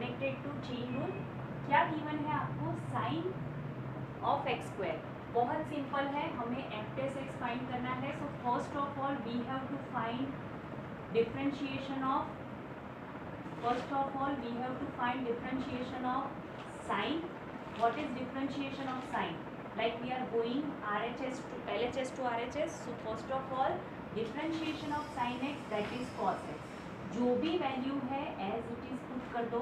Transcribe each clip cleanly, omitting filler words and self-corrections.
Connected to chain rule. क्या given है आपको? Sine of x square. बहुत सिंपल है, हमें एफ टेस्ट एक्स फाइंड करना है। So first of all we have to find differentiation of sine. What is differentiation of sine? Like we are going RHS to LHS to RHS. So first of all differentiation of sine x that is cos x. जो भी value है as it is put कर दो।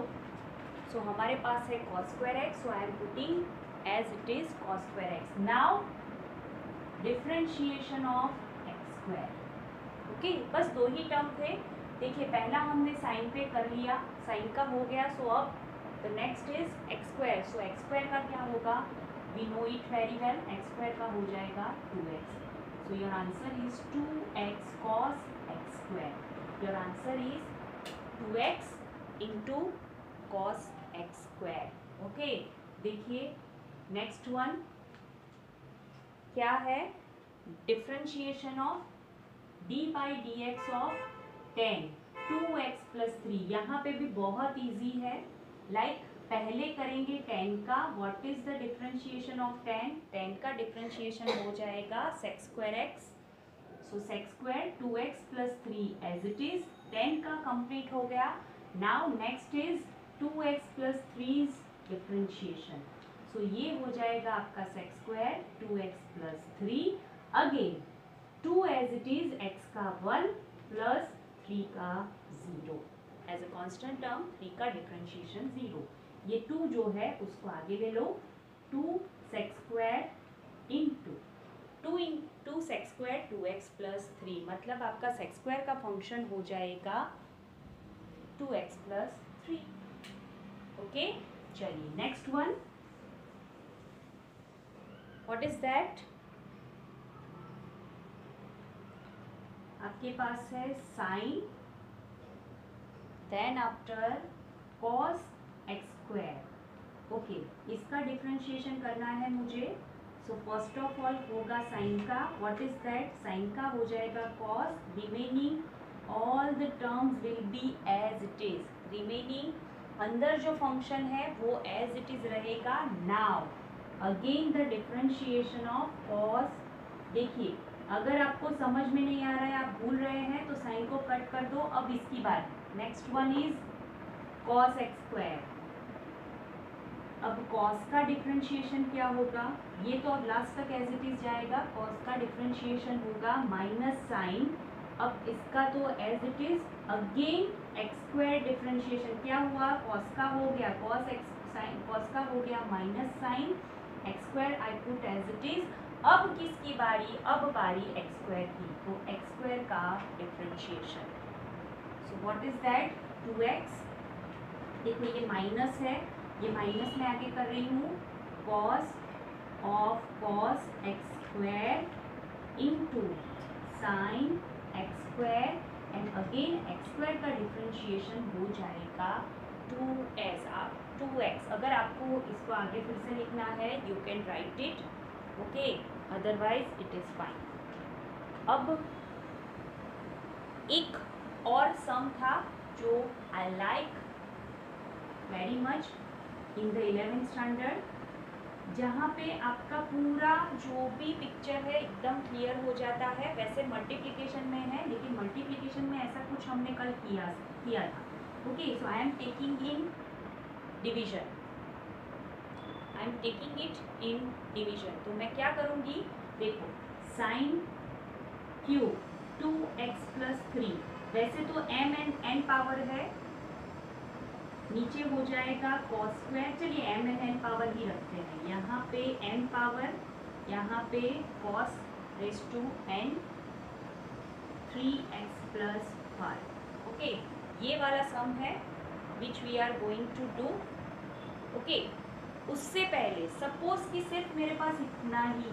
सो हमारे पास है cos square x, so I am putting as it is cos square x. Now differentiation of x square. Okay, बस दो ही term थे। देखिए पहला हमने साइन पे कर लिया, साइन का हो गया। सो अब the next is x square. So x square का क्या होगा? We know it very well. X square का हो जाएगा 2x. So your answer is 2x cos x square. Your answer is 2x into cos x square. Okay, देखिए next one क्या है? Differentiation of d by D x of 10 2x plus 3। यहाँ पे भी बहुत इजी है। लाइक पहले करेंगे 10 का। What is the differentiation of 10? 10 का डिफरेंशिएशन हो जाएगा sec square x. So sec square 2x plus 3 as it is. 10 का कंप्लीट हो गया। Now next is 2x plus 3 differentiation. So ये हो जाएगा आपका sec square 2x plus 3 again 2 as it is, x का 1 प्लस 3 का 0 एज अ कांस्टेंट टर्म। 3 का डिफरेंशिएशन 0। ये 2 जो है उसको आगे ले लो। 2 sec square into 2 sec square 2x plus 3, मतलब आपका sec स्क्वायर का फंक्शन हो जाएगा 2x प्लस 3। ओके, चलिए next one. What is that? आपके पास है sine, then after cos x square. Okay, इसका डिफरेंशिएशन करना है मुझे। सो फर्स्ट ऑफ ऑल होगा साइन का। What is that? साइन का हो जाएगा cos, remaining all the terms will be as it is. Remaining अंदर जो फंक्शन है वो एज इट इज रहेगा। Now again the differentiation of cos। देखिए अगर आपको समझ में नहीं आ रहा है, आप भूल रहे हैं, तो साइन को कट कर दो। अब इसकी बात, next one is cos x square. अब cos का डिफरेंशिएशन क्या होगा? ये तो अब लास्ट तक एज इट इज जाएगा। cos का डिफरेंशिएशन होगा माइनस साइन। अब इसका तो as it is again x square differentiation क्या हुआ? cos का हो गया cos x साइन, cos का हो गया minus sine, x square I put as it is. अब किसकी बारी? अब बारी x स्क्वायर की, तो x स्क्वायर का differentiation. So what is that? 2x। देखो ये माइनस है, ये माइनस में आगे कर रही हूँ। cos of cos x square into sine x square and again x square का डिफरेंशिएशन हो जाएगा 2x। अगर आपको इसको आगे फिर से लिखना है you can right it, okay, otherwise it is fine. अब एक और सम था जो I like very much in the 11th standard, जहाँ पे आपका पूरा जो भी पिक्चर है एकदम क्लियर हो जाता है। वैसे मल्टीप्लिकेशन में है, लेकिन मल्टीप्लिकेशन में ऐसा कुछ हमने कल किया था। Okay, so I am taking in division. I am taking it in division. तो मैं क्या करूँगी? देखो साइन क्यूब 2x प्लस 3, वैसे तो m एंड n पावर है, नीचे हो जाएगा cos स्क्वायर। चलिए m एंड n पावर ही रखते हैं। यहाँ पे n पावर, यहाँ पे cos raise to n 3x plus 5। Okay, ये वाला सम है which we are going to do. Okay, उससे पहले सपोज कि सिर्फ मेरे पास इतना ही,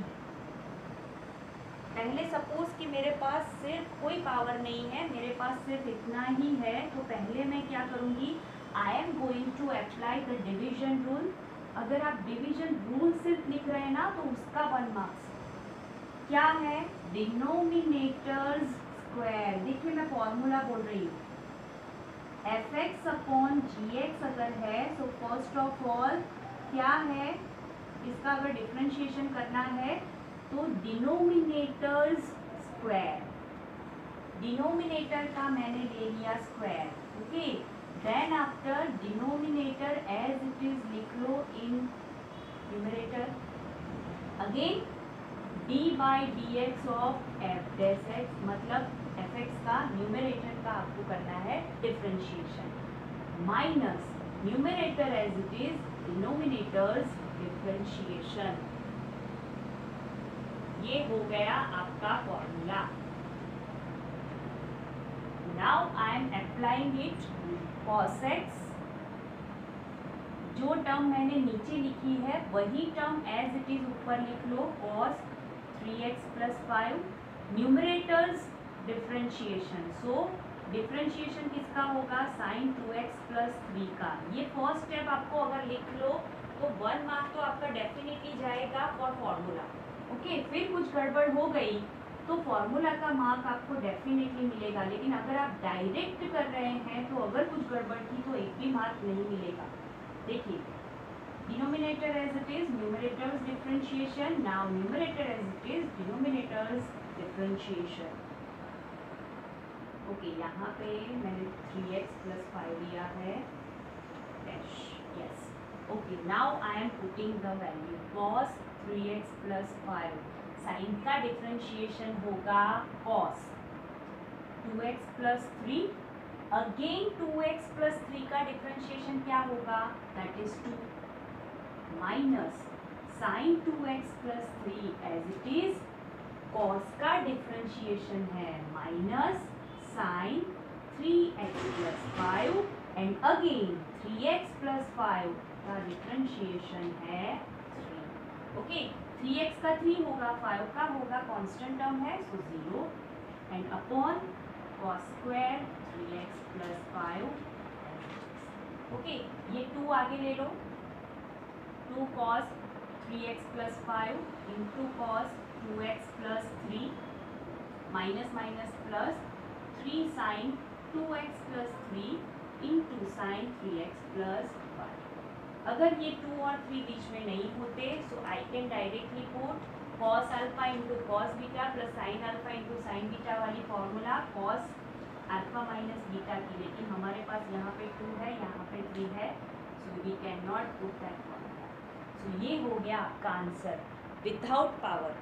पहले सपोज कि मेरे पास सिर्फ कोई पावर नहीं है, मेरे पास सिर्फ इतना ही है, तो पहले मैं क्या करूँगी? I am going to apply the division rule. अगर आप डिवीजन रूल सिर्फ लिख रहे हैं ना तो उसका 1 मार्क्स। क्या है? Denominators square. देखिए मैं फॉर्मूला बोल रही हूँ, F X upon G x अगर है तो फर्स्ट ऑफ ऑल क्या है, इसका अगर डिफ्रेंशिएशन करना है तो डिनोमिनेटर्स स्क्वायर, डिनोमिनेटर का मैंने ले लिया square, okay. Then after denominator as it is लिख लो in numerator, again D by D x of F dash X, मतलब एफ एक्स का न्यूमरेटर का आपको करना है differentiation, minus numerator as it is denominators differentiation. ये हो गया आपका formula. Now I am applying it cos x, जो टर्म मैंने नीचे लिखी है वही टर्म एज इट इज ऊपर लिख लो, cos 3x + 5, न्यूमरेटर्स डिफरेंशिएशन, सो डिफरेंशिएशन किसका होगा, sin 2x + 3 का। ये फर्स्ट स्टेप आपको अगर लिख लो तो 1 मार्क तो आपका डेफिनेटली जाएगा फॉर फॉर्मूला, ओके। फिर कुछ गड़बड़ हो गई तो फॉर्मूला का मार्क आपको डेफिनेटली मिलेगा, लेकिन अगर आप डायरेक्ट कर रहे हैं तो अगर कुछ गड़बड़ की तो एक भी मार्क नहीं मिलेगा। देखिए denominator as it is numerator's differentiation, now numerator as it is denominators differentiation, okay. यहाँ पे मैंने 3x + 5 लिया है dash, yes, okay. Now I am putting the value cos 3x + 5, sine का डिफरेंशिएशन होगा cos 2x + 3, अगेन 2x + 3 का differentiation क्या होगा, that is 2, minus sine 2x + 3 as it is cos का डिफरेंशिएशन है minus sine 3x + 5 and again 3x + 5 का differentiation है 3, okay. 3x का 3 होगा, 5 का होगा, कांस्टेंट टर्म है सो 0 and upon cos square 3x + 5, okay. ये 2 आगे ले लो, 2 cos 3x + 5 into cos 2x + 3 minus minus plus 3 sin 2x + 3 into sin 3x + 5। अगर ये 2 और 3 बीच में नहीं होते so I can directly put cos alpha into cos beta plus sin alpha into sin beta वाली formula cos alpha minus beta की, लेकिन हमारे पास यहाँ पे 2 है, यहाँ पे 3 है, so we can not put that formula. So ये हो गया आपका आंसर विदाउट पावर।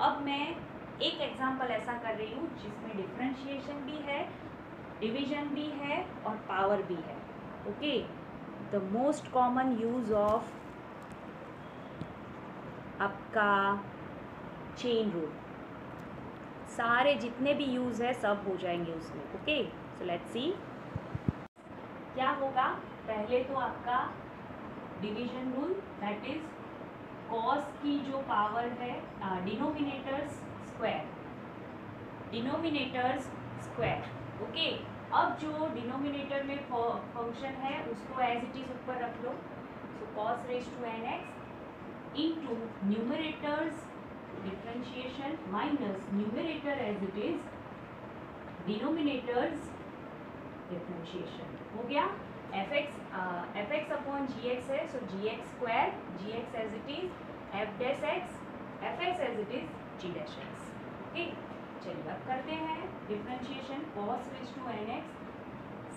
अब मैं एक एग्जाम्पल ऐसा कर रही हूँ जिसमें डिफरेंशिएशन भी है, डिवीजन भी है और पावर भी है, okay. The most common use of आपका चेन रूल, सारे जितने भी यूज है सब हो जाएंगे उसमें, ओके। सो लेट्स सी क्या होगा। पहले तो आपका division rule, that is cos की जो पावर है denominators square, denominators square, okay. अब जो डिनोमिनेटर में फंक्शन है उसको एज इट इज ऊपर रख लो, so cos (nx) into numerators differentiation minus numerator as it is denominators differentiation, हो गया। F X upon G X है, so G X square, G X as it is F dash X, F X as it is G dash X, okay. चलिए अब करते हैं differentiation cos (nx).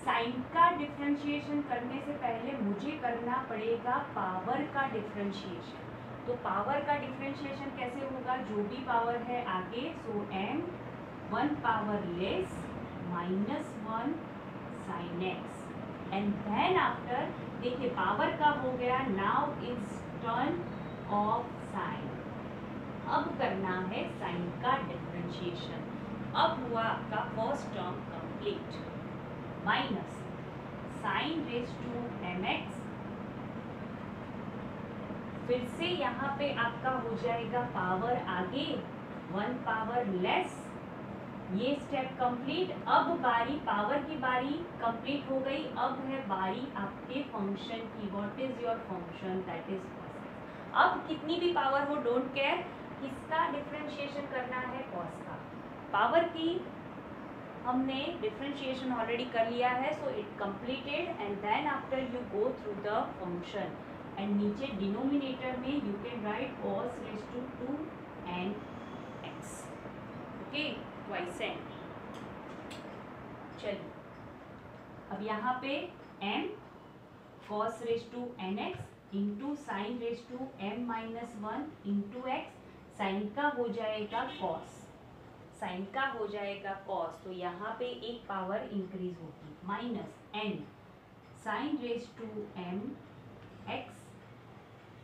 Sine का डिफरेंशिएशन करने से पहले मुझे करना पड़ेगा पावर का डिफरेंशिएशन। तो पावर का डिफरेंशिएशन कैसे होगा, जो भी पावर है आगे, so m 1 power less minus 1 sin x and then after, देखिए पावर का हो गया, now is turn of sine. अब करना है साइन का डिफरेंशिएशन। अब हुआ आपका first term complete, minus sine raise to mx, फिर से यहाँ पे आपका हो जाएगा पावर आगे 1 पावर लेस, ये स्टेप कंप्लीट। अब बारी, पावर की बारी कंप्लीट हो गई, अब है बारी आपके फंक्शन की। What is your function, that is cos। अब कितनी भी पावर हो, डोंट केयर, किसका डिफरेंशिएशन करना है, cos का। पावर की हमने डिफरेंशिएशन ऑलरेडी कर लिया है, so it completed and then after you go through the function and नीचे डिनोमिनेटर में you can write cos raise to 2nx, okay, twice n। चलिए अब यहाँ पे m cos raise to nx into sine raise to m minus 1 into x, sine का हो जाएगा cos, sign का हो जाएगा cos, तो यहाँ पे एक पावर इंक्रीज होगी minus n sine raise to m x,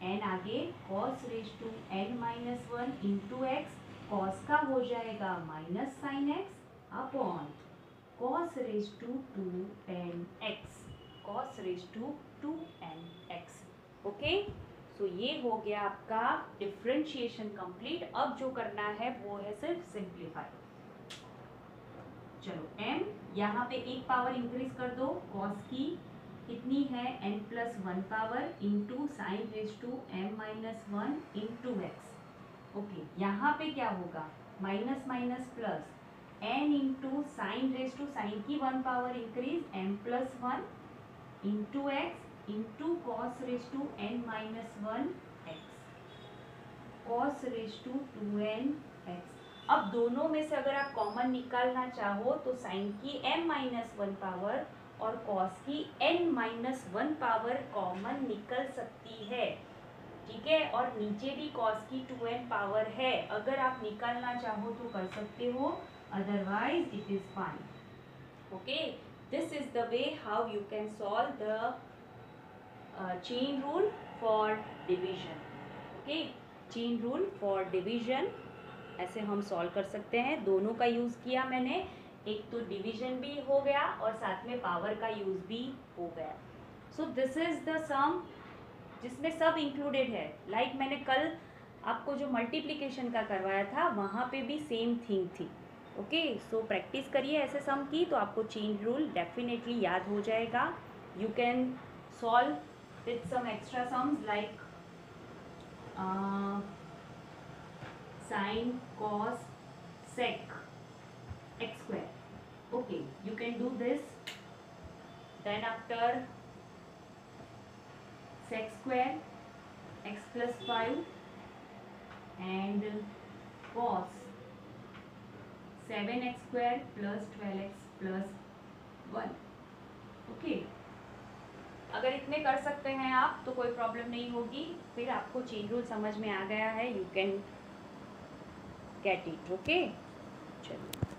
n आगे cos raise to n minus 1 into x, cos का हो जाएगा minus sine x upon cos raise to 2nx, cos raise to 2nx, okay. तो ये हो गया आपका डिफरेंशिएशन कंप्लीट। अब जो करना है वो है सिर्फ सिंप्लीफाई। चलो m यहाँ पे एक पावर इंक्रीज कर दो, cos की कितनी है n plus 1 power into sine raise to m minus 1 into x, okay. यहाँ पे क्या होगा, minus minus plus n into sine raise to, sine की 1 power increase m plus 1 into x into cos raise to n minus 1 x, cos raise to 2n x. अब दोनों में से अगर आप कॉमन निकालना चाहो तो साइन की m माइनस 1 पावर और cos की n माइनस 1 पावर कॉमन निकल सकती है, ठीक है। और नीचे भी cos की 2n पावर है, अगर आप निकालना चाहो तो कर सकते हो, otherwise it is fine, okay. This is the way how you can solve the chain rule for division, okay. chain rule for division ऐसे हम सॉल्व कर सकते हैं, दोनों का यूज़ किया मैंने, एक तो डिवीजन भी हो गया और साथ में पावर का यूज़ भी हो गया। सो दिस इज द सम जिसमें सब इंक्लूडेड है। लाइक मैंने कल आपको जो मल्टीप्लिकेशन का करवाया था वहाँ पे भी सेम थिंग थी, ओके। सो प्रैक्टिस करिए ऐसे सम की तो आपको चेन रूल डेफिनेटली याद हो जाएगा। You can solve with some extra sums like sin, cos, sec, x square, okay, you can do this। then after sec square x plus 5 and cos 7x square plus 12x plus 1, okay। अगर इतने कर सकते हैं आप तो कोई problem नहीं होगी, फिर आपको चेन रूल समझ में आ गया है, you can get it, okay. चलिए।